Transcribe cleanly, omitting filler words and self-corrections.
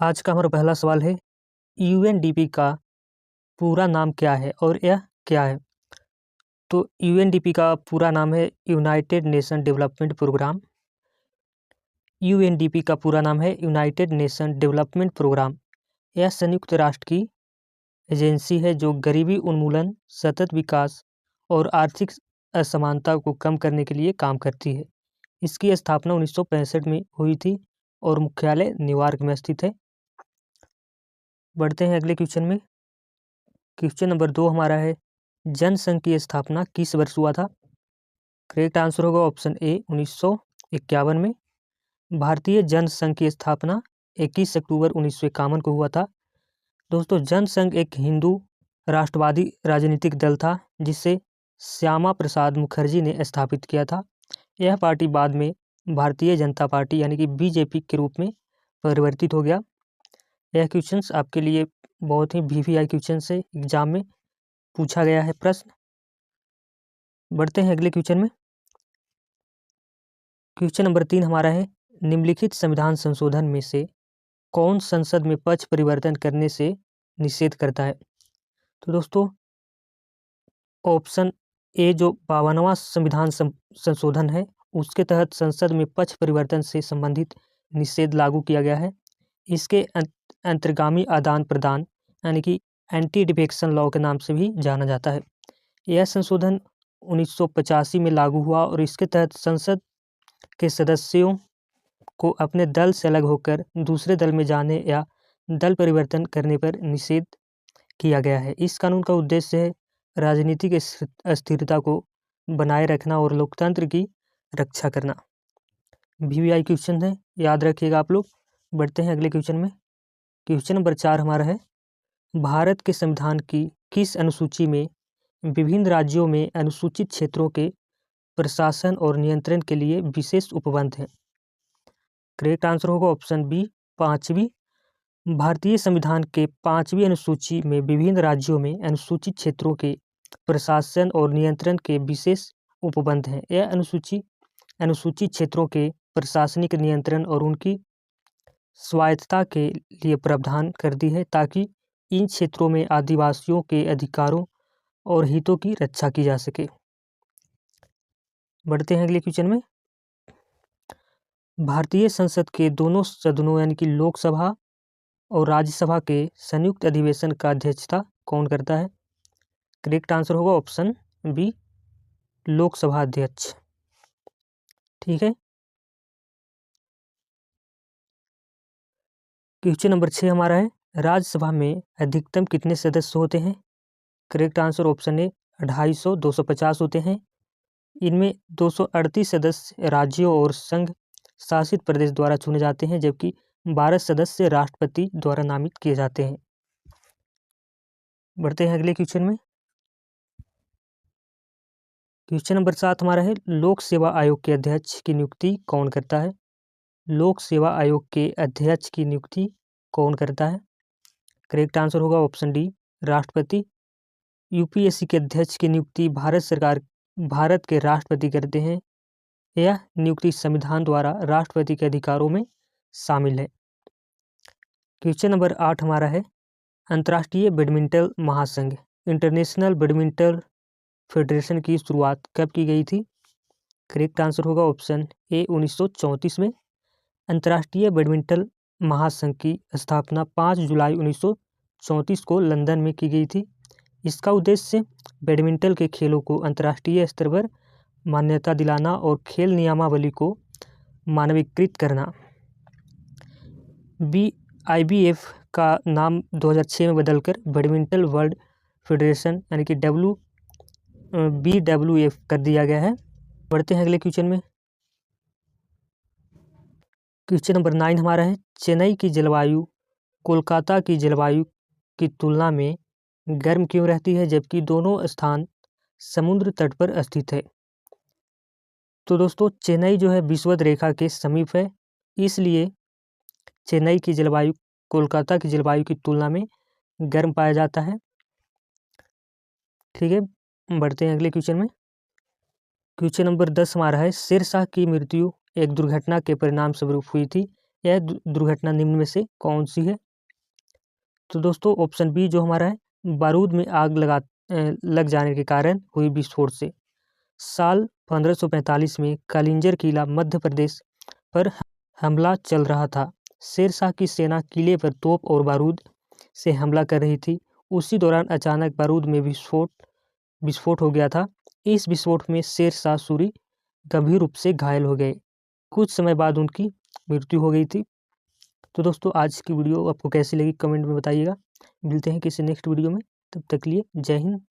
आज का हमारा पहला सवाल है, यूएनडीपी का पूरा नाम क्या है और यह क्या है? तो यूएनडीपी का पूरा नाम है United Nation Development Programme. UNDP का पूरा नाम है यूनाइटेड नेशन डेवलपमेंट प्रोग्राम। यह संयुक्त राष्ट्र की एजेंसी है जो गरीबी उन्मूलन, सतत विकास और आर्थिक असमानता को कम करने के लिए काम करती है। इसकी स्थापना 1965 में हुई थी और मुख्यालय न्यूयॉर्क में स्थित है। बढ़ते हैं अगले क्वेश्चन में। क्वेश्चन नंबर 2 हमारा है, जनसंघ की स्थापना किस वर्ष हुआ था? करेक्ट आंसर होगा ऑप्शन ए 1951 में। भारतीय जनसंघ की स्थापना 21 अक्टूबर 1951 को हुआ था। दोस्तों, जनसंघ एक हिंदू राष्ट्रवादी राजनीतिक दल था जिसे श्यामा प्रसाद मुखर्जी ने स्थापित किया था। यह पार्टी बाद में भारतीय जनता पार्टी यानी कि बीजेपी के रूप में परिवर्तित हो गया। यह क्वेश्चंस आपके लिए बहुत ही वीवीआई क्वेश्चन से एग्जाम में पूछा गया है प्रश्न। बढ़ते हैं अगले क्वेश्चन में। क्वेश्चन नंबर 3 हमारा है, निम्नलिखित संविधान संशोधन में से कौन संसद में पक्ष परिवर्तन करने से निषेध करता है? तो दोस्तों, ऑप्शन ए जो 52वां संविधान संशोधन है उसके तहत संसद में पक्ष परिवर्तन से संबंधित निषेध लागू किया गया है। इसके अंतर्गामी आदान प्रदान यानी कि एंटी डिफेक्शन लॉ के नाम से भी जाना जाता है। यह संशोधन 1985 में लागू हुआ और इसके तहत संसद के सदस्यों को अपने दल से अलग होकर दूसरे दल में जाने या दल परिवर्तन करने पर निषेध किया गया है। इस कानून का उद्देश्य है राजनीतिक अस्थिरता को बनाए रखना और लोकतंत्र की रक्षा करना। वीवीआई क्वेश्चन है, याद रखिएगा आप लोग। बढ़ते हैं अगले क्वेश्चन में। क्वेश्चन नंबर 4 हमारा है, भारत के संविधान की किस अनुसूची में विभिन्न राज्यों में अनुसूचित क्षेत्रों के प्रशासन और नियंत्रण के लिए विशेष उपबंध है? करेक्ट आंसर होगा ऑप्शन बी 5वीं। भारतीय संविधान के 5वीं अनुसूची में विभिन्न राज्यों में अनुसूचित क्षेत्रों के प्रशासन और नियंत्रण के विशेष उपबंध हैं। यह अनुसूचित क्षेत्रों के प्रशासनिक नियंत्रण और उनकी स्वायत्तता के लिए प्रावधान करती है ताकि इन क्षेत्रों में आदिवासियों के अधिकारों और हितों की रक्षा की जा सके। बढ़ते हैं अगले क्वेश्चन में। भारतीय संसद के दोनों सदनों यानी कि लोकसभा और राज्यसभा के संयुक्त अधिवेशन का अध्यक्षता कौन करता है? करेक्ट आंसर होगा ऑप्शन बी लोकसभा अध्यक्ष। ठीक है। क्वेश्चन नंबर 6 हमारा है, राज्यसभा में अधिकतम कितने सदस्य होते हैं? करेक्ट आंसर ऑप्शन ए 250 होते हैं। इनमें 238 सदस्य राज्यों और संघ शासित प्रदेश द्वारा चुने जाते हैं जबकि 12 सदस्य राष्ट्रपति द्वारा नामित किए जाते हैं। बढ़ते हैं अगले क्वेश्चन में। क्वेश्चन नंबर 7 हमारा है, लोक सेवा आयोग के अध्यक्ष की नियुक्ति कौन करता है? लोक सेवा आयोग के अध्यक्ष की नियुक्ति कौन करता है? करेक्ट आंसर होगा ऑप्शन डी राष्ट्रपति। यूपीएससी के अध्यक्ष की नियुक्ति भारत के राष्ट्रपति करते हैं। यह नियुक्ति संविधान द्वारा राष्ट्रपति के अधिकारों में शामिल है। क्वेश्चन नंबर 8 हमारा है, अंतर्राष्ट्रीय बैडमिंटन महासंघ इंटरनेशनल बैडमिंटन फेडरेशन की शुरुआत कब की गई थी? करेक्ट आंसर होगा ऑप्शन ए 1934 में। अंतर्राष्ट्रीय बैडमिंटन महासंघ की स्थापना 5 जुलाई 1934 को लंदन में की गई थी। इसका उद्देश्य बैडमिंटन के खेलों को अंतर्राष्ट्रीय स्तर पर मान्यता दिलाना और खेल नियमावली को मानकीकृत करना। IBF का नाम 2006 में बदलकर बैडमिंटन वर्ल्ड फेडरेशन यानी कि BWF कर दिया गया है। बढ़ते हैं अगले क्वेश्चन में। क्वेश्चन नंबर 9 हमारा है, चेन्नई की जलवायु कोलकाता की जलवायु की तुलना में गर्म क्यों रहती है जबकि दोनों स्थान समुद्र तट पर स्थित है? तो दोस्तों, चेन्नई जो है विषुवत रेखा के समीप है, इसलिए चेन्नई की जलवायु कोलकाता की जलवायु की तुलना में गर्म पाया जाता है। ठीक है। बढ़ते हैं अगले क्वेश्चन में। क्वेश्चन नंबर 10 हमारा है, शेरशाह की मृत्यु एक दुर्घटना के परिणाम स्वरूप हुई थी। यह दुर्घटना निम्न में से कौन सी है? तो दोस्तों ऑप्शन बी जो हमारा है, बारूद में आग लग जाने के कारण हुई विस्फोट से। साल 1545 में कालिंजर किला मध्य प्रदेश पर हमला चल रहा था। शेरशाह की सेना किले पर तोप और बारूद से हमला कर रही थी। उसी दौरान अचानक बारूद में विस्फोट हो गया था। इस विस्फोट में शेरशाह सूरी गंभीर रूप से घायल हो गए। कुछ समय बाद उनकी मृत्यु हो गई थी। तो दोस्तों आज की वीडियो आपको कैसी लगी कमेंट में बताइएगा। मिलते हैं किसी नेक्स्ट वीडियो में, तब तक के लिए जय हिंद।